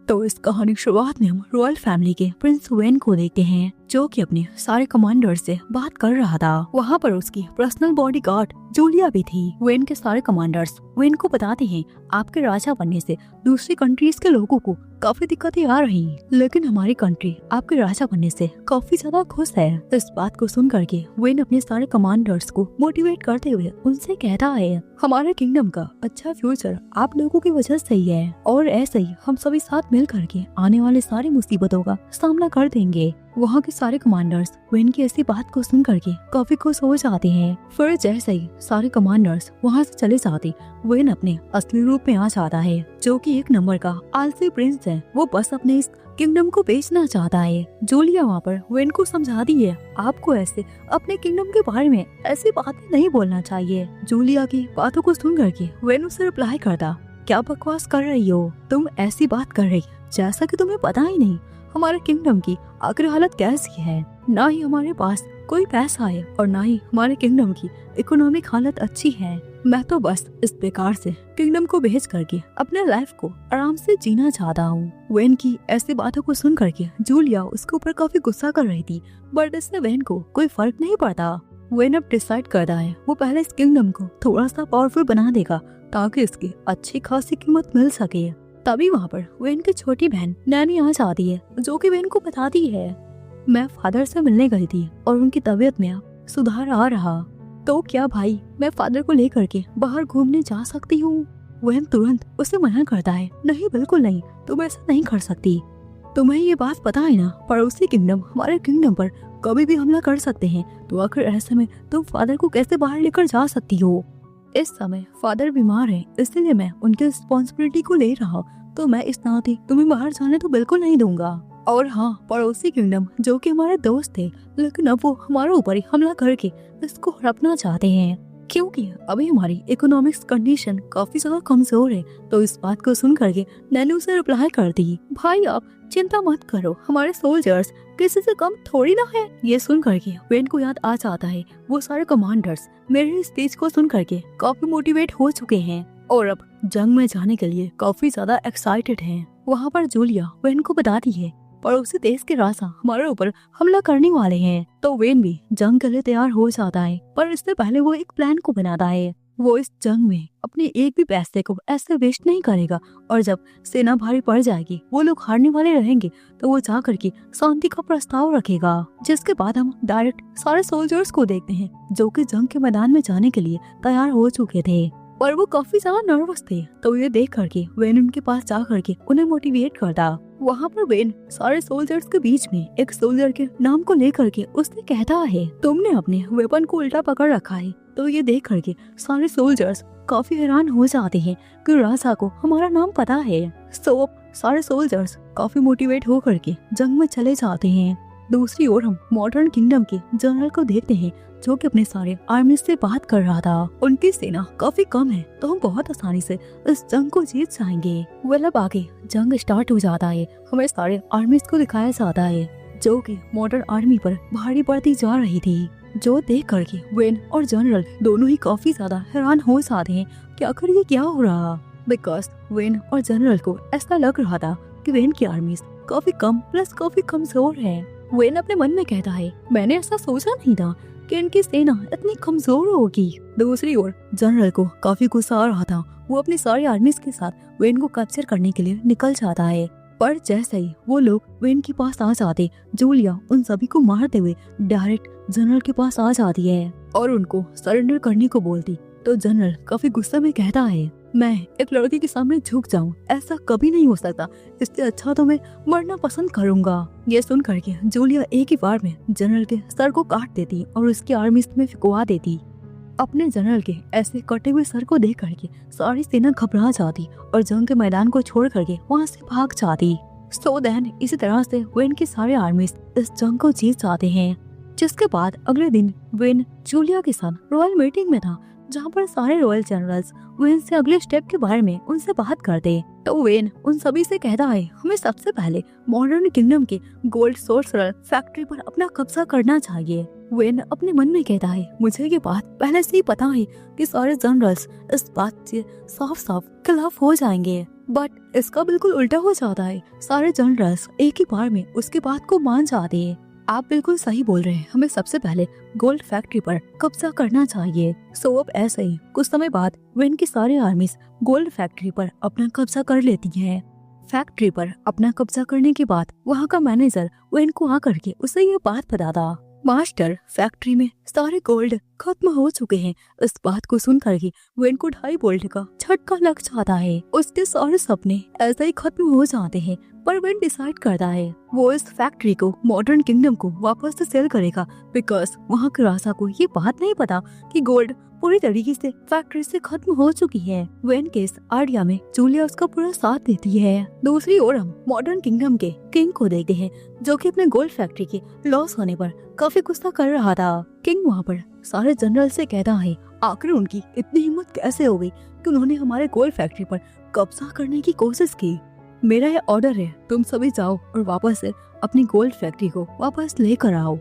तो इस कहानी की शुरुआत में हम रॉयल फैमिली के प्रिंस वेन को देखते हैं, जो कि अपने सारे कमांडर से बात कर रहा था। वहाँ पर उसकी पर्सनल बॉडीगार्ड जूलिया भी थी। वेन के सारे कमांडर्स वेन को बताते हैं, आपके राजा बनने से दूसरी कंट्रीज के लोगों को काफी दिक्कतें आ रही, लेकिन हमारी कंट्री आपके राजा बनने से काफी ज्यादा खुश है। इस बात को सुन करके वेन अपने सारे कमांडर्स को मोटिवेट करते हुए उनसे कहता है, हमारे किंगडम का अच्छा फ्यूचर आप लोगों की वजह से ही है, और ऐसे ही हम सभी साथ मिल करके आने वाले सारी मुसीबतों का सामना कर देंगे। वहाँ के सारे कमांडर्स वेन की ऐसी बात को सुन करके काफी खुश हो जाते हैं। फिर जैसे ही सारे कमांडर्स वहाँ से चले जाते, वेन अपने असली रूप में आ जाता है, जो कि एक नंबर का आलसी प्रिंस है। वो बस अपने इस किंगडम को बेचना चाहता है। जूलिया वहाँ पर वेन को समझाती है, आपको ऐसे अपने किंगडम के बारे में ऐसी बातें नहीं बोलना चाहिए। जूलिया की बातों को सुन करके वेन उसे रिप्लाई करता, क्या बकवास कर रही हो तुम, ऐसी बात कर रही जैसा कि तुम्हें पता ही नहीं हमारे किंगडम की आखिर हालत कैसी है। ना ही हमारे पास कोई पैसा है और ना ही हमारे किंगडम की इकोनॉमिक हालत अच्छी है। मैं तो बस इस बेकार से किंगडम को बेच करके अपने लाइफ को आराम से जीना चाहता हूँ। वेन की ऐसी बातों को सुन करके जूलिया उसके ऊपर काफी गुस्सा कर रही थी, बट इससे वेन को कोई फर्क नहीं पड़ता। वेन अब डिसाइड करता है वो पहले इस किंगडम को थोड़ा सा पावरफुल बना देगा ताकि इसकी अच्छी खासी कीमत मिल सके। तभी वहाँ पर वेन की छोटी बहन नैनी आ जाती है, जो कि वेन को बताती है, मैं फादर से मिलने गई थी और उनकी तबीयत में अब सुधार आ रहा, तो क्या भाई मैं फादर को लेकर के बाहर घूमने जा सकती हूँ। वेन तुरंत उसे मना करता है, नहीं बिल्कुल नहीं, तुम ऐसा नहीं कर सकती। तुम्हें ये बात पता है ना, पड़ोसी किंगडम हमारे किंगडम पर कभी भी हमला कर सकते हैं, तो आखिर ऐसे में तुम फादर को कैसे बाहर लेकर जा सकती हो। इस समय फादर बीमार है, इसलिए मैं उनकी रिस्पॉन्सिबिलिटी को ले रहा, तो मैं इस नाते तुम्हें बाहर जाने तो बिल्कुल नहीं दूंगा। और हाँ, पड़ोसी किंगडम जो कि हमारे दोस्त थे, लेकिन अब वो हमारे ऊपर ही हमला करके इसको हड़पना चाहते हैं, क्योंकि अभी हमारी इकोनॉमिक्स कंडीशन काफी ज्यादा कमजोर है। तो इस बात को सुन करके नैनी उसे रिप्लाई कर दी, भाई आप चिंता मत करो, हमारे सोल्जर्स किसी से कम थोड़ी ना है। ये सुन करके वेन को याद आ जाता है, वो सारे कमांडर्स मेरे स्पीच को सुन करके काफी मोटिवेट हो चुके हैं और अब जंग में जाने के लिए काफी ज्यादा एक्साइटेड हैं। वहाँ पर जूलिया वेन को बताती है, पड़ोसी देश के राजा हमारे ऊपर हमला करने वाले हैं। तो वेन भी जंग के लिए तैयार हो जाता है, पर इससे पहले वो एक प्लान को बनाता है। वो इस जंग में अपने एक भी पैसे को ऐसे वेस्ट नहीं करेगा, और जब सेना भारी पड़ जाएगी, वो लोग हारने वाले रहेंगे, तो वो जा करके शांति का प्रस्ताव रखेगा। जिसके बाद हम डायरेक्ट सारे सोल्जर्स को देखते हैं, जो कि जंग के मैदान में जाने के लिए तैयार हो चुके थे, पर वो काफी ज्यादा नर्वस थे। तो ये देख करके वेन उनके पास जा करके उन्हें मोटिवेट करता। वहाँ पर वेन सारे सोल्जर्स के बीच में एक सोल्जर के नाम को लेकर के उसने कहता है, तुमने अपने वेपन को उल्टा पकड़ रखा है। तो ये देख करके सारे सोल्जर्स काफी हैरान हो जाते हैं कि राजा को हमारा नाम पता है। सो सारे सोल्जर्स काफी मोटिवेट हो करके जंग में चले जाते हैं। दूसरी ओर हम मॉडर्न किंगडम के जनरल को देखते हैं, जो कि अपने सारे आर्मी से बात कर रहा था। उनकी सेना काफी कम है, तो हम बहुत आसानी से इस जंग को जीत जाएंगे। वेल अब आगे जंग स्टार्ट हो जाता है, हमें सारे आर्मी को दिखाया जाता है, जो कि मॉडर्न आर्मी पर भारी पड़ती जा रही थी। जो देख करके वेन और जनरल दोनों ही काफी ज्यादा हैरान हो जाते हैं कि आखिर ये क्या हो रहा, बिकॉज वेन और जनरल को ऐसा लग रहा था कि वेन की आर्मी काफी कम प्लस काफी कमजोर है। वेन अपने मन में कहता है, मैंने ऐसा सोचा नहीं था कि इनकी सेना इतनी कमजोर होगी। दूसरी ओर जनरल को काफी गुस्सा आ रहा था, वो अपनी सारी आर्मीज के साथ वेन को कैप्चर करने के लिए निकल जाता है, पर जैसे ही वो लोग वेन के पास आ जाते, जूलिया उन सभी को मारते हुए डायरेक्ट जनरल के पास आ जाती है और उनको सरेंडर करने को बोलती। तो जनरल काफी गुस्से में कहता है, मैं एक लड़की के सामने झुक जाऊं, ऐसा कभी नहीं हो सकता, इससे अच्छा तो मैं मरना पसंद करूंगा। ये सुन करके जूलिया एक ही बार में जनरल के सर को काट देती और उसकी आर्मी में फिकवा देती। अपने जनरल के ऐसे कटे हुए सर को देख करके सारी सेना घबरा जाती और जंग के मैदान को छोड़ करके वहाँ से भाग जाती। सो देन इसी तरह से वेन के सारे आर्मी इस जंग को जीत जाते हैं। जिसके बाद अगले दिन वेन जूलिया के साथ रॉयल मीटिंग में था, जहाँ पर सारे रॉयल जनरल्स वेन से अगले स्टेप के बारे में उनसे बात करते। तो वेन उन सभी से कहता है, हमें सबसे पहले मॉडर्न किंगडम के गोल्ड सोर्सरर फैक्ट्री पर अपना कब्जा करना चाहिए। वेन अपने मन में कहता है, मुझे ये बात पहले से ही पता है कि सारे जनरल्स इस बात से साफ साफ खिलाफ हो जाएंगे, बट इसका बिल्कुल उल्टा हो जाता है। सारे जनरल्स एक ही बार में उसकी बात को मान जाते हैं। आप बिल्कुल सही बोल रहे हैं, हमें सबसे पहले गोल्ड फैक्ट्री पर कब्जा करना चाहिए। सो अब ऐसे ही कुछ समय बाद वेन की सारी आर्मीज गोल्ड फैक्ट्री पर अपना कब्जा कर लेती है। फैक्ट्री पर अपना कब्जा करने के बाद वहाँ का मैनेजर वेन को आकर के उसे ये बात बताता। मास्टर, फैक्ट्री में सारे गोल्ड खत्म हो चुके हैं। इस बात को सुनकर ही वेन को 2.5 वोल्ट का झटका लग जाता है। उसके सारे सपने ऐसे ही खत्म हो जाते हैं। पर वेन डिसाइड करता है वो इस फैक्ट्री को मॉडर्न किंगडम को वापस से सेल करेगा, बिकॉज वहाँ के राजा को ये बात नहीं पता कि गोल्ड पूरी तरीके से फैक्ट्री से खत्म हो चुकी है। वेन के इस आइडिया में जूलिया उसका पूरा साथ देती है। दूसरी ओर हम मॉडर्न किंगडम के किंग को देखते हैं, जो कि अपने गोल्ड फैक्ट्री के लॉस होने पर काफी गुस्सा कर रहा था। किंग वहाँ पर सारे जनरल से कहता है आखिर उनकी इतनी हिम्मत कैसे हो गई कि उन्होंने हमारे गोल्ड फैक्ट्री पर कब्जा करने की कोशिश की। मेरा ये ऑर्डर है, तुम सभी जाओ और वापस से अपनी गोल्ड फैक्ट्री को वापस लेकर आओ।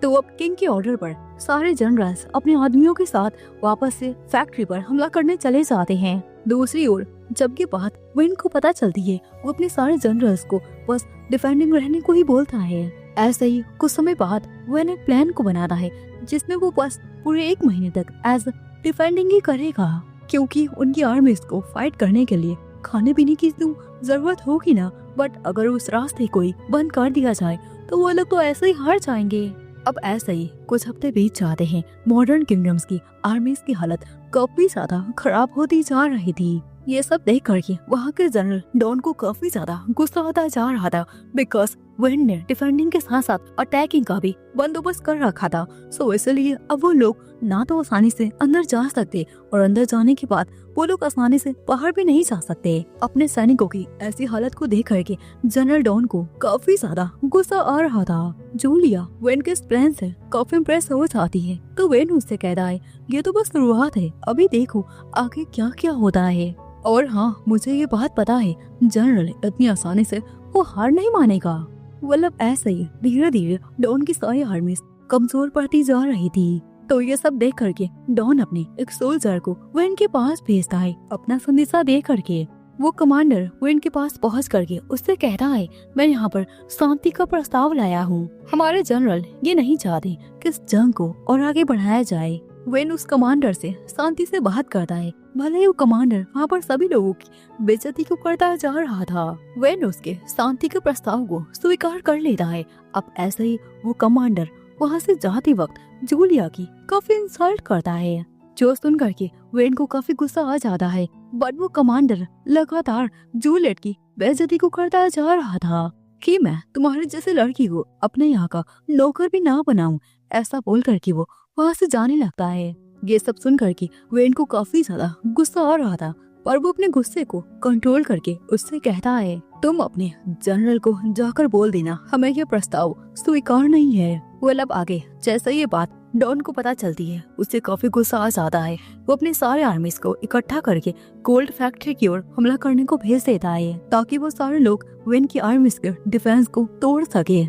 तो अब किंग के ऑर्डर पर सारे जनरल्स अपने आदमियों के साथ वापस से फैक्ट्री पर हमला करने चले जाते हैं। दूसरी ओर जब ये बात वेन को पता चलती है, वो अपने सारे जनरल्स को बस डिफेंडिंग रहने को ही बोलता है। ऐसे ही कुछ समय बाद वेन एक प्लान को बनाता है, जिसमें वो बस पूरे 1 महीने तक एज डिफेंडिंग ही करेगा, क्योंकि उनकी आर्मीज को फाइट करने के लिए खाने पीने की तो जरूरत होगी ना। बट अगर उस रास्ते को ही बंद कर दिया जाए तो वो लोग तो ऐसे ही हार जाएंगे। अब ऐसे ही कुछ हफ्ते बीत जाते हैं। मॉडर्न किंगडम्स की आर्मीज की हालत काफी ज्यादा खराब होती जा रही थी। ये सब देख करके वहाँ के जनरल डॉन को काफी ज्यादा गुस्सा आता जा रहा था, बिकॉज वेन ने डिफेंडिंग के साथ साथ अटैकिंग का भी बंदोबस्त कर रखा था। सो इसलिए अब वो लोग ना तो आसानी से अंदर जा सकते और अंदर जाने के बाद वो लोग आसानी से बाहर भी नहीं जा सकते। अपने सैनिकों की ऐसी हालत को देख करके जनरल डॉन को काफी ज्यादा गुस्सा आ रहा था। जूलिया वेन के इस प्लान से काफी इम्प्रेस हो जाती है, तो वेन उससे कहता है ये तो बस शुरुआत है, अभी देखो आगे क्या क्या होता है। और हाँ, मुझे ये बात पता है जनरल इतनी आसानी से वो हार नहीं मानेगा। मतलब ऐसे ही धीरे धीरे डॉन की सारी आर्मीज कमजोर पड़ती जा रही थी। तो ये सब देख करके डॉन अपने एक सोल्जर को वेन के पास भेजता है, अपना संदेशा दे करके। वो कमांडर वेन के पास पहुंच करके उससे कहता है मैं यहाँ पर शांति का प्रस्ताव लाया हूँ। हमारे जनरल ये नहीं चाहते कि इस जंग को और आगे बढ़ाया जाए। वेन उस कमांडर से शांति से बात करता है, भले ही वो कमांडर वहाँ पर सभी लोगों की बेइज्जती को करता जा रहा था। वेन उसके शांति के प्रस्ताव को स्वीकार कर लेता है। अब ऐसे ही वो कमांडर वहाँ से जाते वक्त जूलिया की काफी इंसल्ट करता है, जो सुन करके वेन को काफी गुस्सा आ जाता है। बट वो कमांडर लगातार जूलियट की बेइज्जती को करता जा रहा था कि मैं तुम्हारे जैसे लड़की को अपने यहाँ का नौकर भी ना बनाऊं, ऐसा बोल करके वो वहाँ से जाने लगता है। ये सब सुन करके वेन को काफी ज्यादा गुस्सा आ रहा था, पर वो अपने गुस्से को कंट्रोल करके उससे कहता है तुम अपने जनरल को जाकर बोल देना हमें ये प्रस्ताव स्वीकार नहीं है। वेल अब आगे जैसे ये बात डॉन को पता चलती है, उससे काफी गुस्सा आ जाता है। वो अपने सारे आर्मीज को इकट्ठा करके गोल्ड फैक्ट्री की ओर हमला करने को भेज देता है, ताकि वो सारे लोग वेन की आर्मीज के डिफेंस को तोड़ सके।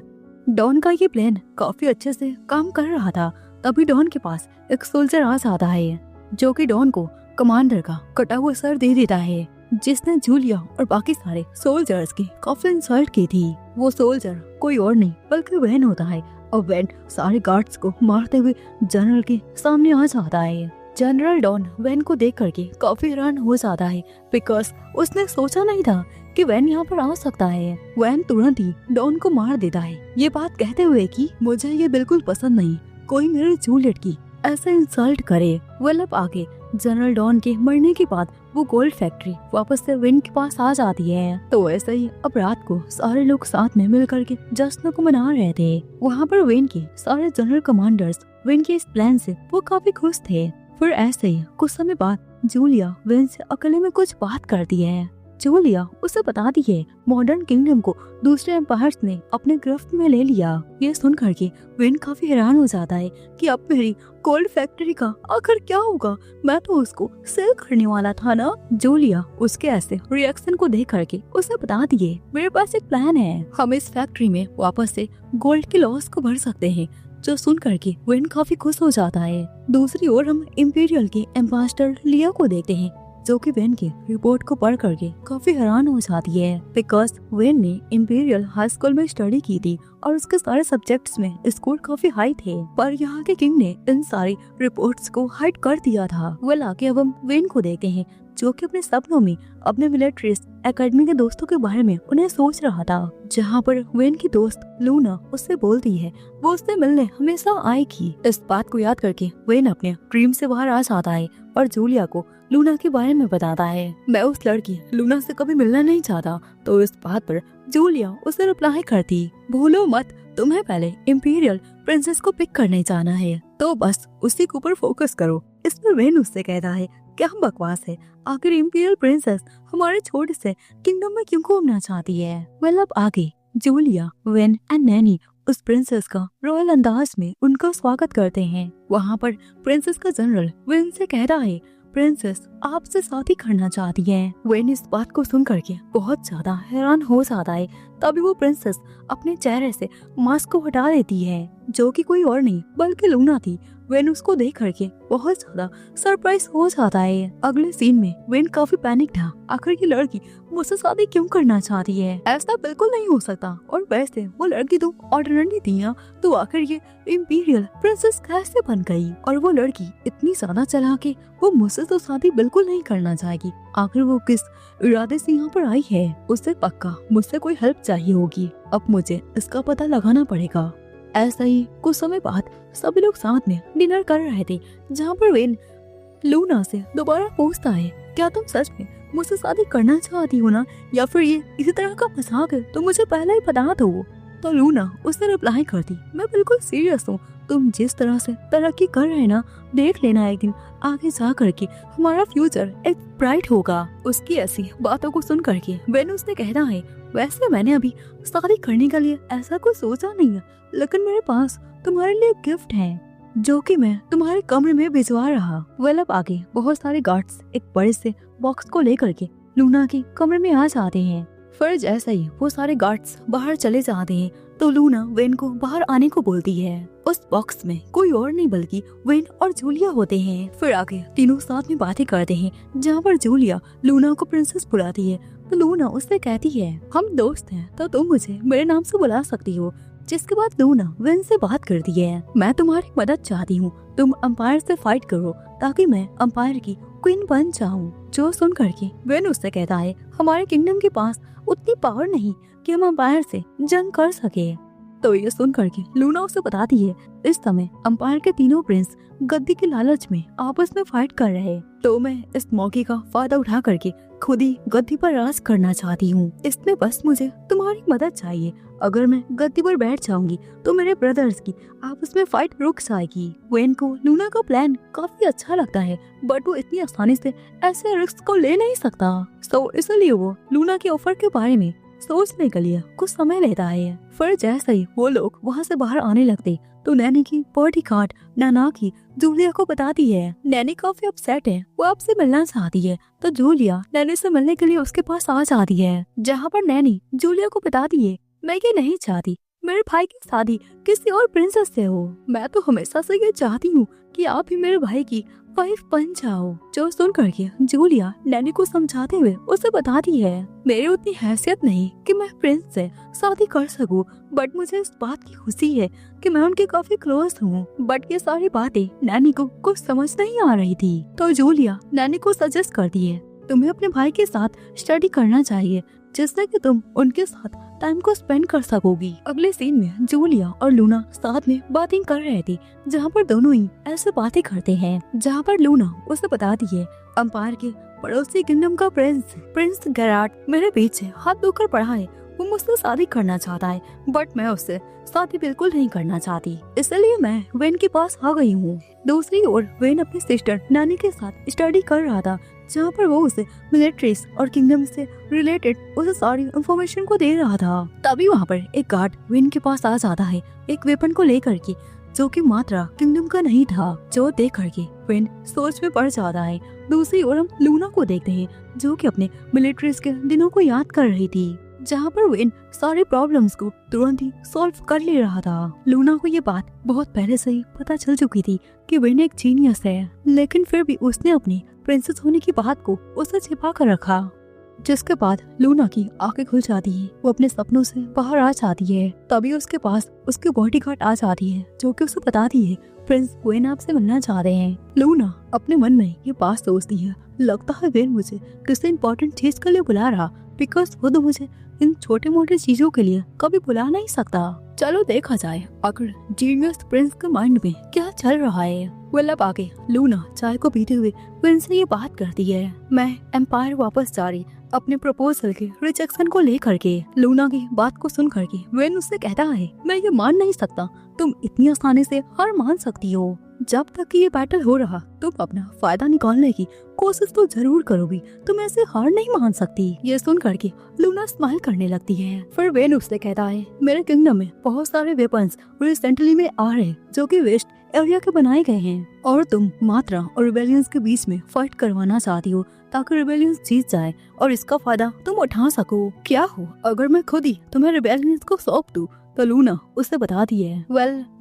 डॉन का ये प्लान काफी अच्छे से काम कर रहा था। तभी डॉन के पास एक सोल्जर आ जाता है, जो कि डॉन को कमांडर का कटा हुआ सर दे देता है, जिसने जूलिया और बाकी सारे सोल्जर्स की काफी इंसल्ट की थी। वो सोल्जर कोई और नहीं बल्कि वेन होता है। और वेन सारे गार्ड्स को मारते हुए जनरल के सामने आ जाता है। जनरल डॉन वेन को देख करके काफी हैरान हो जाता है, बिकॉज उसने सोचा नहीं था कि वेन यहाँ पर आ सकता है। वेन तुरंत ही डॉन को मार देता है, ये बात कहते हुए कि मुझे ये बिल्कुल पसंद नहीं कोई मेरे जूलियट की ऐसे इंसल्ट करे। वेल अब आगे जनरल डॉन के मरने के बाद वो गोल्ड फैक्ट्री वापस से वेन के पास आ जाती है। तो ऐसे ही अब रात को सारे लोग साथ में मिल करके जश्न को मना रहे थे। वहाँ पर वेन के सारे जनरल कमांडर्स वेन के इस प्लान से वो काफी खुश थे। फिर ऐसे ही कुछ समय बाद जूलिया वेन से अकेले में कुछ बात करती है। जूलिया उसे बताती है मॉडर्न किंगडम को दूसरे एम्पायर्स ने अपने गिरफ्त में ले लिया। ये सुन करके वेन काफी हैरान हो जाता है कि अब मेरी गोल्ड फैक्ट्री का आखिर क्या होगा, मैं तो उसको सेल करने वाला था ना। जूलिया उसके ऐसे रिएक्शन को देख करके उसे बताती है मेरे पास एक प्लान है, हम इस फैक्ट्री में वापस से गोल्ड के लॉस को भर सकते हैं। जो सुन करके वेन काफी खुश हो जाता है। दूसरी ओर हम इम्पीरियल के एम्बेसडर लिया को देखते हैं, जो कि वेन की रिपोर्ट को पढ़ करके काफी हैरान हो जाती है, बिकॉज वेन ने इम्पीरियल हाई स्कूल में स्टडी की थी और उसके सारे सब्जेक्ट्स में स्कोर काफी हाई थे, पर यहाँ के किंग ने इन सारी रिपोर्ट्स को हाइड कर दिया था। वेल आगे अब हम वेन को देखते हैं जो कि अपने सपनों में अपने मिलिट्री एकेडमी के दोस्तों के बारे में उन्हें सोच रहा था, जहाँ पर वेन की दोस्त लूना उससे बोलती है वो उससे मिलने हमेशा आएगी। इस बात को याद करके वेन अपने ड्रीम से बाहर आ जाता है और जूलिया को लूना के बारे में बताता है। मैं उस लड़की लूना से कभी मिलना नहीं चाहता, तो इस बात पर जूलिया उसे रिप्लाई करती, भूलो मत, तुम्हें पहले इम्पीरियल प्रिंसेस को पिक करने जाना है, तो बस उसी के ऊपर फोकस करो। इस पर वेन उससे कहता है क्या बकवास है, आखिर इम्पीरियल प्रिंसेस हमारे छोटे से किंगडम में क्यों घूमना चाहती है। वेल अब आगे जूलिया, वेन एंड नैनी उस प्रिंसेस का रॉयल अंदाज में उनका स्वागत करते हैं। वहाँ पर प्रिंसेस का जनरल वेन से कहता है प्रिंसेस आपसे शादी करना चाहती है। वेन इस बात को सुन करके बहुत ज्यादा हैरान हो जाता है। तभी वो प्रिंसेस अपने चेहरे से मास्क को हटा देती है, जो कि कोई और नहीं बल्कि लूना थी। वेन उसको देख करके बहुत ज्यादा सरप्राइज हो जाता है। अगले सीन में वेन काफी पैनिक था, आखिर ये लड़की मुझसे शादी क्यों करना चाहती है, ऐसा बिल्कुल नहीं हो सकता, और वैसे वो लड़की तो ऑर्डिनरी थी ना, तो आखिर ये इम्पीरियल प्रिंसेस कैसे बन गई। और वो लड़की इतनी ज्यादा चालाक है, वो मुझसे तो शादी बिल्कुल नहीं करना चाहेगी। आखिर वो किस इरादे से यहाँ पर आई है, उससे पक्का मुझसे कोई हेल्प चाहिए होगी। अब मुझे इसका पता लगाना पड़ेगा। ऐसा ही कुछ समय बाद सभी लोग साथ में डिनर कर रहे थे, जहाँ पर वेन लूना से दोबारा पूछता है क्या तुम सच में मुझसे शादी करना चाहती हो ना, या फिर ये इसी तरह का मजाक है, तो मुझे पहले ही बता दो। तो लूना उससे रिप्लाई करती मैं बिल्कुल सीरियस हूँ, तुम जिस तरह से तरक्की कर रहे हैं ना, देख लेना एक दिन आगे जा करके हमारा फ्यूचर एक ब्राइट होगा। उसकी ऐसी बातों को सुन करके वेन उसने कहना है वैसे मैंने अभी शादी करने के लिए ऐसा कुछ सोचा नहीं है, लेकिन मेरे पास तुम्हारे लिए गिफ्ट है जो कि मैं तुम्हारे कमरे में भिजवा रहा। वेल अब आगे बहुत सारे गार्ड्स एक बड़े से बॉक्स को लेकर के लूना के कमरे में आ जाते हैं। फिर जैसे ही वो सारे गार्ड्स बाहर चले जाते हैं तो लूना वेन को बाहर आने को बोलती है। उस बॉक्स में कोई और नहीं बल्कि वेन और जूलिया होते हैं। फिर आगे तीनों साथ में बातें करते हैं, जहाँ पर जूलिया लूना को प्रिंसेस बुलाती है तो लूना उससे कहती है हम दोस्त हैं तो तुम मुझे मेरे नाम से बुला सकती हो। जिसके बाद लूना वेन से बात करती है मैं तुम्हारी मदद चाहती हूँ, तुम अंपायर से फाइट करो ताकि मैं अंपायर की क्वीन बन जाऊँ। जो सुन करके वेन उससे कहता है हमारे किंगडम के पास उतनी पावर नहीं कि हम अंपायर से जंग कर सके। तो ये सुन करके लूना उसे बताती है इस समय अंपायर के तीनों प्रिंस गद्दी के लालच में आपस में फाइट कर रहे हैं, तो मैं इस मौके का फायदा उठा करके खुद ही गद्दी पर राज करना चाहती हूँ। इसमें बस मुझे तुम्हारी मदद चाहिए। अगर मैं गद्दी पर बैठ जाऊंगी तो मेरे ब्रदर्स की आपस में फाइट रुक जाएगी। वेन को लूना का प्लान काफी अच्छा लगता है, बट वो इतनी आसानी से ऐसे रिस्क को ले नहीं सकता, तो इसलिए वो लूना के ऑफर के बारे में सोचने के लिए कुछ समय लेता है। फिर जैसे ही वो लोग वहाँ से बाहर आने लगते तो नैनी की बॉडीगार्ड नाना की जूलिया को बताती है नैनी काफी अपसेट है, वो आपसे मिलना चाहती है। तो जूलिया नैनी से मिलने के लिए उसके पास आ जाती है, जहाँ पर नैनी जूलिया को बताती है मैं ये नहीं चाहती मेरे भाई की शादी किसी और प्रिंसेस से हो, मैं तो हमेशा से ये चाहती हूँ कि आप ही मेरे भाई की वाइफ बन जाओ। जो सुन करके जूलिया नैनी को समझाते हुए उसे बताती है मेरी उतनी हैसियत नहीं कि मैं प्रिंस से शादी कर सकूं, बट मुझे इस बात की खुशी है कि मैं उनके काफी क्लोज हूँ। बट ये सारी बातें नैनी को कुछ समझ नहीं आ रही थी, तो जूलिया नैनी को सजेस्ट करती है तुम्हें अपने भाई के साथ स्टडी करना चाहिए, जिससे कि तुम उनके साथ टाइम को स्पेंड कर सकोगी। अगले सीन में जूलिया और लूना साथ में बातें कर रहे थे, जहाँ पर दोनों ही ऐसे बातें करते हैं, जहाँ पर लूना उसे बताती है अंपायर के पड़ोसी किंगडम का प्रिंस गेराट मेरे पीछे हाथ धोकर पड़ा है, वो मुझसे शादी करना चाहता है, बट मैं उससे शादी बिल्कुल नहीं करना चाहती, इसलिए मैं वेन के पास आ गई हूँ। दूसरी ओर वेन अपनी सिस्टर नानी के साथ स्टडी कर रहा था, जहाँ पर वो उसे मिलिट्रीज और किंगडम से रिलेटेड उसे सारी इंफॉर्मेशन को दे रहा था। तभी वहाँ पर एक गार्ड वेन के पास आ जाता है एक वेपन को लेकर के, जो कि मात्रा किंगडम का नहीं था। जो देख करके वेन सोच में पड़ जाता है। दूसरी ओर हम लूना को देखते हैं, जो कि अपने मिलिट्रीज के दिनों को याद कर रही थी। जहाँ पर वेन सारे प्रॉब्लम्स को तुरंत ही सॉल्व कर ले रहा था। लूना को ये बात बहुत पहले से ही पता चल चुकी थी कि वेन एक जीनियस है, लेकिन फिर भी उसने अपनी प्रिंसेस होने की बात को उससे छिपा कर रखा। जिसके बाद लूना की आंखें खुल जाती है, वो अपने सपनों से बाहर आ जाती है। तभी उसके पास उसके बॉडीगार्ड आ जाती है, जो कि उसे बताती है प्रिंस वेन आपसे मिलना चाह रहे हैं। लूना अपने मन में ये बात सोचती है, लगता है वेन मुझे किसी इम्पोर्टेंट चीज के लिए बुला रहा, बिकॉज वो तो मुझे इन छोटे मोटे चीजों के लिए कभी बुला नहीं सकता। चलो देखा जाए आखिर जीनियस प्रिंस के माइंड में क्या चल रहा है। अब आगे लूना चाय को पीते हुए वेन से ये बात करती है, मैं एम्पायर वापस जा रही अपने प्रपोजल के रिजेक्शन को लेकर के। लूना की बात को सुन करके वेन उससे कहता है, मैं ये मान नहीं सकता तुम इतनी आसानी से हार मान सकती हो। जब तक कि ये बैटल हो रहा तुम अपना फायदा निकालने की कोशिश तो जरूर करोगी, तुम ऐसे हार नहीं मान सकती। ये सुन करके लूना स्माइल करने लगती है। फिर वेन उससे कहता है, मेरे किंगडम में बहुत सारे वेपन्स रिसेंटली में आ रहे जो कि वेस्ट एरिया के बनाए गए हैं, और तुम मात्रा और रिबेलियंस के बीच में फाइट करवाना चाहती हो ताकि रिबेलियंस जीत जाए और इसका फायदा तुम उठा सको। क्या हो अगर मैं खुद ही तुम्हें रिबेलियंस को सौंप दूं? तो लूना उससे बताती है,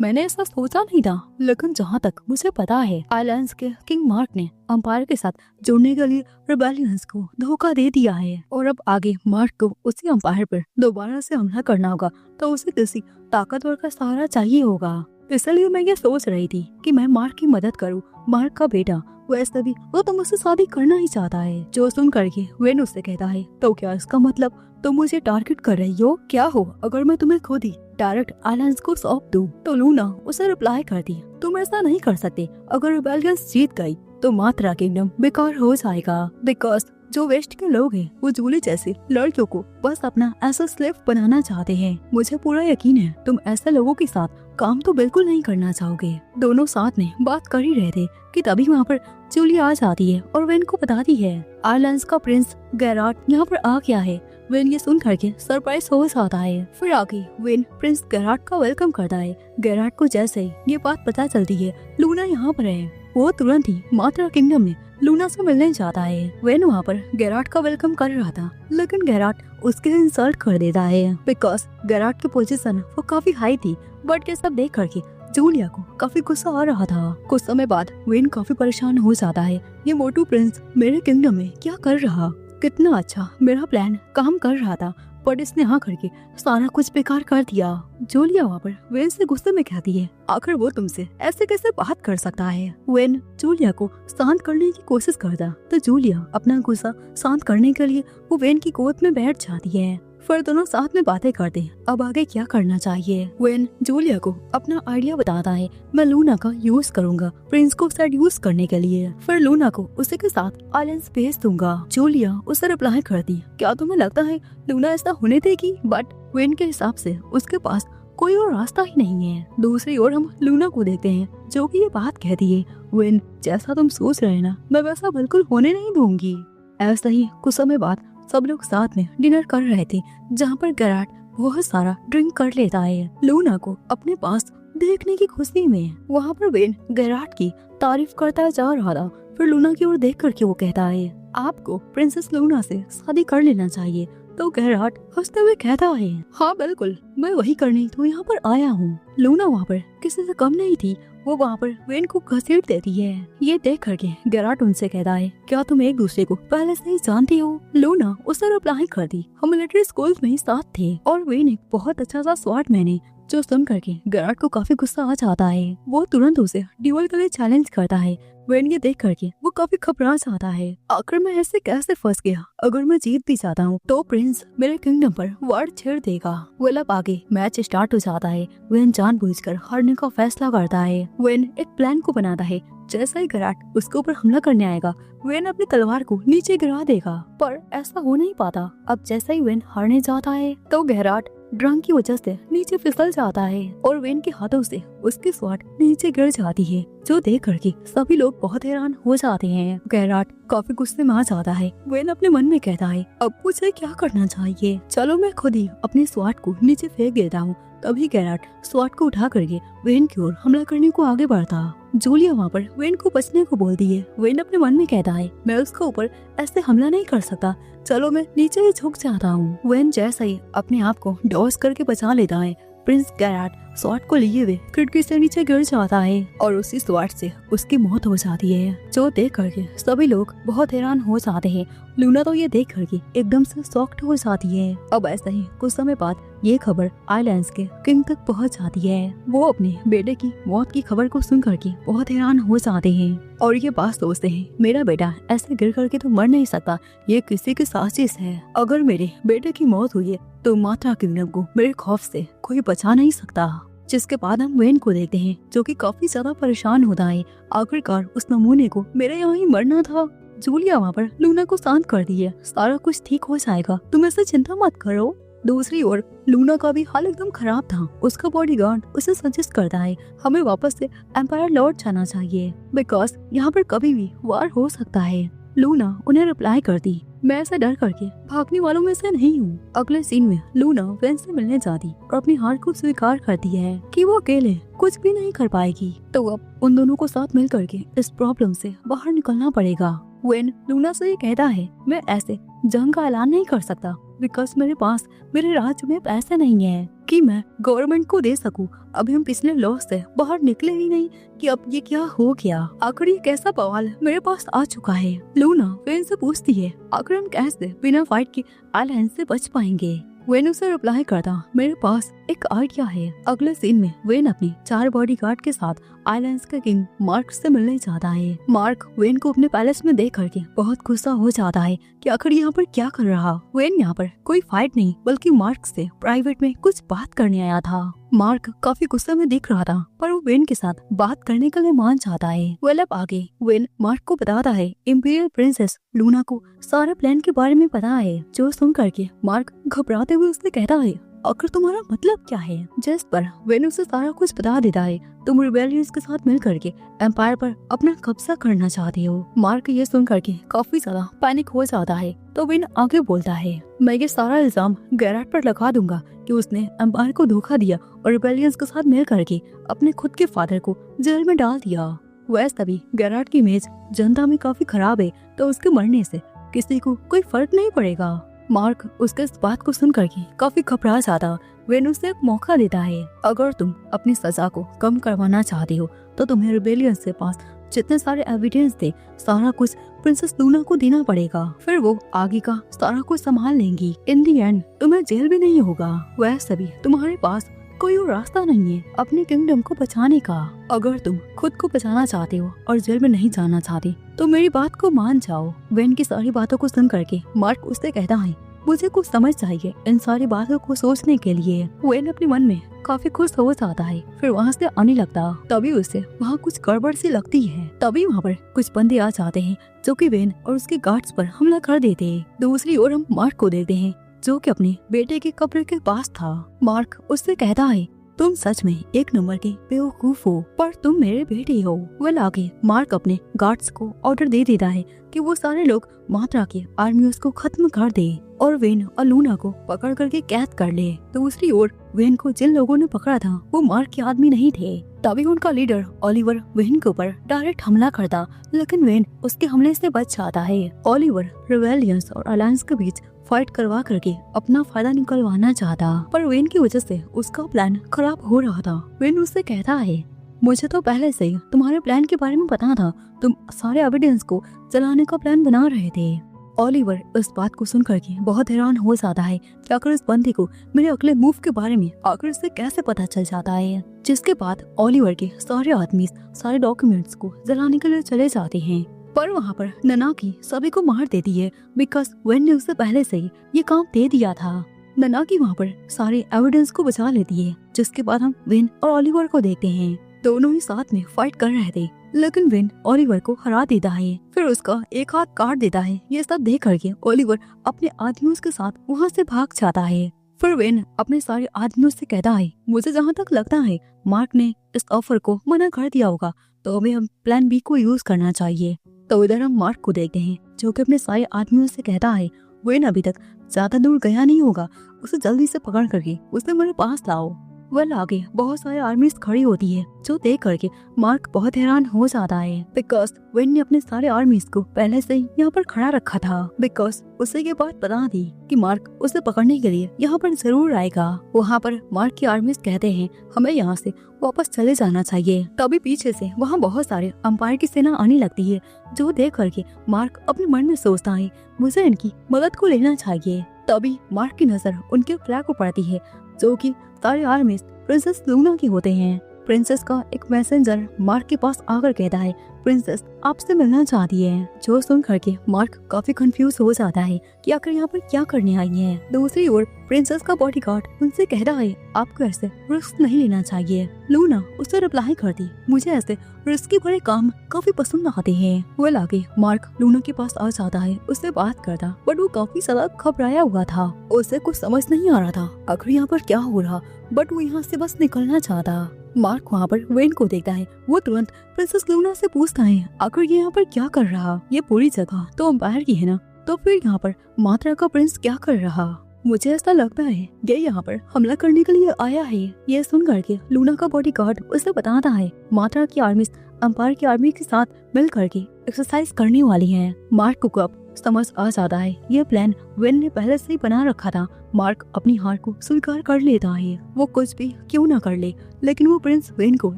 मैंने ऐसा सोचा नहीं था, लेकिन जहाँ तक मुझे पता है आइलैंड्स के किंग मार्क ने एम्पायर के साथ जुड़ने के लिए रिबेलियंस को धोखा दे दिया है, और अब आगे मार्क को उसी एम्पायर पर दोबारा से हमला करना होगा, तो उसे किसी ताकतवर का सहारा चाहिए होगा। इसलिए मैं ये सोच रही थी कि मैं मार्क की मदद करूँ। मार्क का बेटा वैसे भी वो तो मुझसे शादी करना ही चाहता है। जो सुन करके वेन उससे कहता है, तो क्या इसका मतलब तुम मुझे टारगेट कर रही हो? क्या हो अगर मैं तुम्हें खुद ही डायरेक्ट आइलैंड्स को सौंप दूं? तो लूना उसे रिप्लाई करती, तुम ऐसा नहीं कर सकते। अगर रिबेलियंस जीत गई तो मात्रा किंगडम बेकार हो जाएगा, बिकॉज जो वेस्ट के लोग हैं वो जूली जैसे लड़कियों को बस अपना ऐसा स्लेव बनाना चाहते हैं। मुझे पूरा यकीन है तुम ऐसे लोगों के साथ काम तो बिल्कुल नहीं करना चाहोगे। दोनों साथ में बात कर ही रहे थे कि तभी वहाँ पर जूली आ जाती है और वेन को बताती है आइलैंड्स का प्रिंस गैराट यहाँ पर आ गया है। वेन ये सुन करके सरप्राइज हो जाता है। फिर आगे वेन प्रिंस गैराट का वेलकम करता है। गैराट को जैसे ही ये बात पता चलती है लूना यहाँ पर है, वो तुरंत ही मात्रा किंगडम में लूना से मिलने जाता है। वेन वहाँ पर गैराट का वेलकम कर रहा था, लेकिन गैराट उसके इंसल्ट कर देता है, बिकॉज गैराट की पोजीशन वो काफी हाई थी। बट ये सब देख करके जूलिया को काफी गुस्सा आ रहा था। कुछ समय बाद वेन काफी परेशान हो जाता है, ये मोटू प्रिंस मेरे किंगडम में क्या कर रहा? कितना अच्छा मेरा प्लान काम कर रहा था, बट इसने हाँ करके सारा कुछ बेकार कर दिया। जूलिया वहाँ पर वेन से गुस्से में कहती है, आखिर वो तुमसे ऐसे कैसे बात कर सकता है? वेन जूलिया को शांत करने की कोशिश करता, तो जूलिया अपना गुस्सा शांत करने के लिए वो वेन की गोद में बैठ जाती है। फिर दोनों साथ में बातें करते हैं अब आगे क्या करना चाहिए। वेन जूलिया को अपना आइडिया बताता है, मैं लूना का यूज करूंगा प्रिंस को सेड्यूस करने के लिए, फिर लूना को उसी के साथ आइलैंड्स भेज दूंगा। जूलिया उसे रिप्लाई करती, क्या तुम्हें लगता है लूना ऐसा होने देगी? बट वेन के हिसाब से उसके पास कोई और रास्ता ही नहीं है। दूसरी ओर हम लूना को देखते हैं जो कि ये बात कहती है, वेन जैसा तुम सोच रहे ना मैं वैसा बिल्कुल होने नहीं दूंगी। ऐसा ही कुछ समय बाद सब लोग साथ में डिनर कर रहे थे, जहाँ पर गैराट बहुत सारा ड्रिंक कर लेता है। लूना को अपने पास देखने की खुशी में वहाँ पर वेन गैराट की तारीफ करता जा रहा था। फिर लूना की ओर देख करके वो कहता है, आपको प्रिंसेस लूना से शादी कर लेना चाहिए। तो गैराट हंसते हुए कहता है, हाँ बिल्कुल, मैं वही करने तो यहाँ पर आया हूँ। लूना वहाँ पर किसी से कम नहीं थी, वो वहाँ पर वेन को घसीट देती है। ये देख करके गैराट उनसे कहता है, क्या तुम एक दूसरे को पहले से ही जानती हो? लूना उसे रिप्लाई करती, हम मिलिट्री स्कूल में ही साथ थे, और वेन एक बहुत अच्छा सा स्वॉर्डमैन है। जो सुन करके गैराट को काफी गुस्सा आ जाता है, वो तुरंत उसे ड्यूल के लिए चैलेंज करता है। वेन ये देख करके वो काफी घबरा जाता है, आखिर मैं ऐसे कैसे फंस गया? अगर मैं जीत भी जाता हूँ तो प्रिंस मेरे किंगडम पर वार छेड़ देगा। अब आगे मैच स्टार्ट हो जाता है। वेन जानबूझकर हारने का फैसला करता है। वेन एक प्लान को बनाता है, जैसा ही गैराट उसके ऊपर हमला करने आएगा वेन अपनी तलवार को नीचे गिरा देगा, पर ऐसा हो नहीं पाता। अब जैसा ही वेन हारने जाता है तो गैराट ड्रंक की वजह से नीचे फिसल जाता है और वेन के हाथों से उसकी स्वॉर्ड नीचे गिर जाती है, जो देख करके सभी लोग बहुत हैरान हो जाते हैं। गैराट काफी गुस्से में आ जाता है। वेन अपने मन में कहता है, अब मुझे क्या करना चाहिए? चलो मैं खुद ही अपनी स्वॉर्ड को नीचे फेंक देता हूँ। तभी गैराट स्वॉर्ड को उठा करके वेन की ओर हमला करने को आगे बढ़ता। जूलिया वहाँ पर वेन को बचने को बोलती है। वेन अपने मन में कहता है, मैं उसके ऊपर ऐसे हमला नहीं कर सकता, चलो मैं नीचे ही झुक जाता हूँ। वेन जैसा ही अपने आप को डॉस करके बचा लेता है, प्रिंस गैराट स्वॉर्ड को लिए हुए खिड़की से नीचे गिर जाता है और उसी स्वॉर्ड से उसकी मौत हो जाती है, जो देख करके सभी लोग बहुत हैरान हो जाते हैं। लूना तो ये देख करके एकदम से शॉक्ड हो जाती है। अब ऐसा ही कुछ समय बाद ये खबर आइलैंड्स के किंग तक पहुंच जाती है। वो अपने बेटे की मौत की खबर को सुन करके बहुत हैरान हो जाते हैं और ये बात सोचते हैं, मेरा बेटा ऐसे गिर करके तो मर नहीं सकता, ये किसी की साजिश है। अगर मेरे बेटे की मौत हुई है तो मात्रा किंगडम को मेरे खौफ से कोई बचा नहीं सकता। जिसके बाद हम वेन को देखते हैं, जो कि काफी ज्यादा परेशान होता है। आखिरकार उस नमूने को मेरे यहाँ ही मरना था। जूलिया वहाँ पर लूना को शांत कर दी है, सारा कुछ ठीक हो जाएगा, तुम ऐसे चिंता मत करो। दूसरी ओर लूना का भी हाल एकदम खराब था। उसका बॉडीगार्ड उसे सजेस्ट करता है हमें वापस से एम्पायर लौट जाना चाहिए, बिकॉज यहाँ पर कभी भी वार हो सकता है। लूना उन्हें रिप्लाई करती, मैं ऐसा डर करके भागने वालों में से नहीं हूँ। अगले सीन में लूना वेन से मिलने जाती और अपनी हार को स्वीकार करती है कि वो अकेले कुछ भी नहीं कर पाएगी, तो अब उन दोनों को साथ मिल करके इस प्रॉब्लम से बाहर निकलना पड़ेगा। वेन लूना से ये कहता है, मैं ऐसे जंग का ऐलान नहीं कर सकता, बिकॉज मेरे पास मेरे राज्य में पैसे नहीं है कि मैं गवर्नमेंट को दे सकूं। अभी हम पिछले लॉस से बाहर निकले ही नहीं कि अब ये क्या हो गया। आखिर ये कैसा बवाल मेरे पास आ चुका है। लूना वेन से पूछती है, आखिर हम कैसे बिना फाइट के आइलैंड से बच पाएंगे। वेन उसे रिप्लाई करता, मेरे पास एक आइडिया है। अगले सीन में वेन अपने 4 बॉडीगार्ड के साथ आइलैंड्स का किंग मार्क से मिलने जाता है। मार्क वेन को अपने पैलेस में देख करके बहुत गुस्सा हो जाता है कि आखिर यहाँ पर क्या कर रहा। वेन यहाँ पर कोई फाइट नहीं बल्कि मार्क से प्राइवेट में कुछ बात करने आया था। मार्क काफी गुस्से में दिख रहा था, पर वो वेन के साथ बात करने के लिए मान जाता है। वेल अब आगे वेन मार्क को बताता है इंपीरियल प्रिंसेस लूना को सारे प्लान के बारे में पता है, जो सुन करके मार्क घबराते हुए उससे कहता है, आखिर तुम्हारा मतलब क्या है। जिस पर वेन उसे सारा कुछ बता देता है, तुम रिबेलियंस के साथ मिल करके एम्पायर पर अपना कब्जा करना चाहते हो। मार्क ये सुन करके काफी ज्यादा पैनिक हो जाता है, तो वेन आगे बोलता है, मैं ये सारा इल्जाम गैराट पर लगा दूंगा कि उसने एम्पायर को धोखा दिया और रिबेलियंस के साथ मिल करके अपने खुद के फादर को जेल में डाल दिया। वैसे तभी गैराट की इमेज जनता में काफी खराब है, तो उसके मरने से किसी को कोई फर्क नहीं पड़ेगा। मार्क उसके इस बात को सुन करके काफी घबरा जाता। वेन उसे एक मौका देता है, अगर तुम अपनी सजा को कम करवाना चाहते हो तो तुम्हें रिबेलियंस के पास जितने सारे एविडेंस थे सारा कुछ प्रिंसेस लूना को देना पड़ेगा, फिर वो आगे का सारा कुछ संभाल लेंगी। इन दी एंड तुम्हें जेल भी नहीं होगा। वैसे भी तुम्हारे पास कोई और रास्ता नहीं है अपने किंगडम को बचाने का। अगर तुम खुद को बचाना चाहते हो और जेल में नहीं जाना चाहते तो मेरी बात को मान जाओ। वेन की सारी बातों को सुन करके मार्क उससे कहता है, मुझे कुछ समझ चाहिए इन सारी बातों को सोचने के लिए। वेन अपने मन में काफी खुश हो जाता है, फिर वहाँ से आने लगता। तभी उसे वहाँ कुछ गड़बड़ सी लगती है। तभी वहाँ पर कुछ बंदे आ जाते हैं जो कि वेन और उसके गार्ड्स पर हमला कर देते हैं। दूसरी ओर हम मार्क को देखते हैं, जो कि अपने बेटे के कब्र के पास था। मार्क उससे कहता है, तुम सच में एक नंबर के बेवकूफ हो, पर तुम मेरे बेटे हो। वेल आगे मार्क अपने गार्ड्स को ऑर्डर दे देता है कि वो सारे लोग मात्रा के आर्मियों को खत्म कर दे और वेन और लूना को पकड़ करके कैद कर ले। दूसरी ओर वेन को जिन लोगों ने पकड़ा था वो मार्क के आदमी नहीं थे। तभी उनका लीडर ओलिवर वेन के ऊपर डायरेक्ट हमला करता, लेकिन वेन उसके हमले से बच जाता है। ओलिवर रिबेलियंस और अलायंस के बीच फाइट करवा करके अपना फायदा निकलवाना चाहता, पर वेन की वजह से उसका प्लान खराब हो रहा था। वेन उससे कहता है, मुझे तो पहले से ही तुम्हारे प्लान के बारे में पता था, तुम सारे एविडेंस को जलाने का प्लान बना रहे थे। ओलिवर इस बात को सुनकर के बहुत हैरान हो जाता है कि आखिर इस बंदे को मेरे अगले मूव के बारे में आखिर से कैसे पता चल जाता है। जिसके बाद ओलिवर के सारे आदमी सारे डॉक्यूमेंट्स को जलाने के लिए चले जाते हैं, पर वहाँ पर ननाकी सभी को मार देती है, बिकॉज वेन ने उसे पहले से ही ये काम दे दिया था। ननाकी वहाँ पर सारे एविडेंस को बचा लेती है। जिसके बाद हम वेन और ओलिवर को देखते हैं, दोनों ही साथ में फाइट कर रहे थे, लेकिन वेन ओलिवर को हरा देता है, फिर उसका एक हाथ काट देता है। ये सब देख करके ओलिवर अपने आदमियों के साथ वहाँ से भाग जाता है। फिर वेन अपने सारे आदमियों से कहता है, मुझे जहाँ तक लगता है मार्क ने इस ऑफर को मना कर दिया होगा, तो हमें हम प्लान बी को यूज करना चाहिए। तो इधर हम मार्क को देखते हैं, जो कि अपने सारे आदमियों से कहता है, वेन अभी तक ज्यादा दूर गया नहीं होगा, उसे जल्दी से पकड़ करके उसे मेरे पास लाओ। वह आगे बहुत सारे आर्मीज खड़ी होती है, जो देख करके मार्क बहुत हैरान हो जाता है बिकॉज वेन ने अपने सारे आर्मीज को पहले से ही यहाँ पर खड़ा रखा था बिकॉज उसे ये बात बता दी कि मार्क उसे पकड़ने के लिए यहाँ पर जरूर आएगा। वहाँ पर मार्क की आर्मीज कहते हैं हमें यहाँ से वापस चले जाना चाहिए। तभी पीछे से वहाँ बहुत सारे अंपायर की सेना आने लगती है, जो देख करके मार्क अपने मन में सोचता है मुझे इनकी मदद को लेना चाहिए। तभी मार्क की नजर उनके फ्लैग को पड़ती है, जो कि सारे आर्मीज प्रिंसेस लूना की होते हैं। प्रिंसेस का एक मैसेंजर मार्क के पास आकर कहता है प्रिंसेस आपसे मिलना चाहती है, जो सुन करके मार्क काफी कंफ्यूज हो जाता है कि आखिर यहाँ पर क्या करने आई है। दूसरी ओर प्रिंसेस का बॉडीगार्ड उनसे कहता है आपको ऐसे रिस्क नहीं लेना चाहिए। लूना उसे रिप्लाई करती मुझे ऐसे रिस्की भरे काम काफी पसंद आते हैं। वो लाके मार्क लूना के पास आ जाता है, उससे बात करता बट वो काफी ज्यादा घबराया हुआ था, उसे कुछ समझ नहीं आ रहा था आखिर यहाँ पर क्या हो रहा, बट वो यहाँ से बस निकलना चाहता। मार्क वहाँ पर वेन को देखता है, वो तुरंत प्रिंसेस लूना से पूछता है आखिर ये यहाँ पर क्या कर रहा, ये पूरी जगह तो अंपायर की है ना, तो फिर यहाँ पर मात्रा का प्रिंस क्या कर रहा। मुझे ऐसा लगता है ये यहाँ पर हमला करने के लिए आया है। ये सुन करके लूना का बॉडीगार्ड उसे बताता है मात्रा की आर्मी अंपायर की आर्मी के साथ मिल करके एक्सरसाइज करने वाली है। मार्क को अब समझ आ जाता है ये प्लान वेन ने पहले से ही बना रखा था। मार्क अपनी हार को स्वीकार कर लेता है, वो कुछ भी क्यों ना कर ले, लेकिन वो प्रिंस वेन को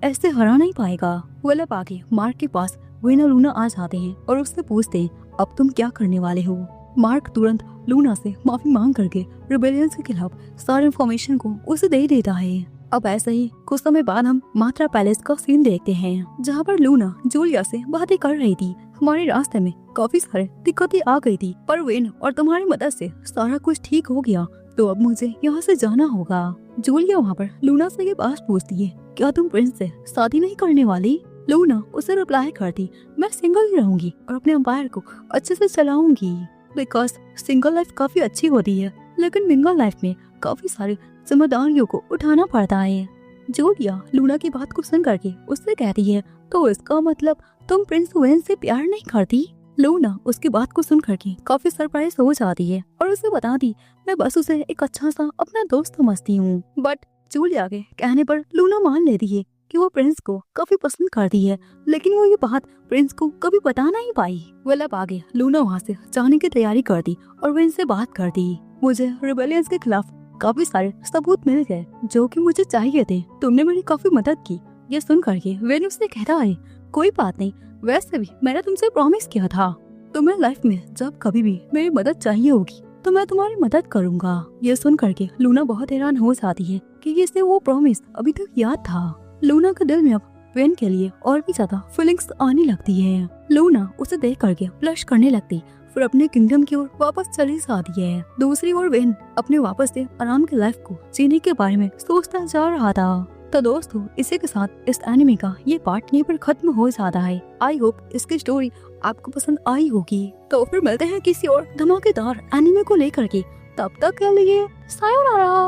ऐसे हरा नहीं पाएगा। वो लब आगे मार्क के पास वेन और लूना आ जाते हैं और उससे पूछते हैं अब तुम क्या करने वाले हो। मार्क तुरंत लूना से माफी मांग करके रिबेलियंस के खिलाफ सारे इन्फॉर्मेशन को उसे दे देता है। अब ऐसे ही कुछ समय बाद हम मात्रा पैलेस का सीन देखते हैं, जहाँ पर लूना जूलिया से बातें कर रही थी। हमारे रास्ते में काफी सारे दिक्कतें आ गई थी, पर वेन और तुम्हारी मदद से सारा कुछ ठीक हो गया, तो अब मुझे यहाँ से जाना होगा। जूलिया वहाँ पर लूना से ये बात पूछती है क्या तुम प्रिंस से शादी नहीं करने वाली। लूना उसे रिप्लाई करती मैं सिंगल ही रहूंगी और अपने अंपायर को अच्छे से चलाऊंगी बिकॉज सिंगल लाइफ काफी अच्छी होती है, लेकिन मिंगल लाइफ में काफी सारी जिम्मेदारियों को उठाना पड़ता है। जूलिया लूना की बात को सुन करके उससे कहती है तो इसका मतलब तुम प्रिंस वेन से प्यार नहीं करती। लूना उसकी बात को सुन करके काफी सरप्राइज हो जाती है और उसे बताती मैं बस उसे एक अच्छा सा अपना दोस्त समझती हूँ। बट जूलिया के कहने पर लूना मान लेती है कि वो प्रिंस को काफी पसंद करती है, लेकिन वो ये बात प्रिंस को कभी बता नहीं पाई। मतलब आगे लूना वहाँ से जाने की तैयारी करती और वेन से बात करती मुझे रिबेलियंस के खिलाफ काफी सारे सबूत मिल गए जो कि मुझे चाहिए थे, तुमने मेरी काफी मदद की। ये सुन करके वेन उससे कहता है कोई बात नहीं, वैसे भी मैंने तुमसे प्रॉमिस किया था तुम्हें लाइफ में जब कभी भी मेरी मदद चाहिए होगी तो मैं तुम्हारी मदद करूंगा। ये सुन करके लूना बहुत हैरान हो जाती है कि इसे वो प्रॉमिस अभी तक याद था। लूना के दिल में अब वेन के लिए और भी ज्यादा फीलिंग्स आने लगती है। लूना उसे देख करके ब्लश करने लगती, फिर अपने किंगडम की ओर वापस चली जाती है। दूसरी ओर वेन अपने वापस से आराम की लाइफ को जीने के बारे में सोचता जा रहा था। तो दोस्तों इसी के साथ इस एनिमे का ये पार्ट यहीं पर खत्म हो जाता है। आई होप इसकी स्टोरी आपको पसंद आई होगी। तो फिर मिलते हैं किसी और धमाकेदार एनिमे को लेकर के, तब तक के लिए सायोनारा।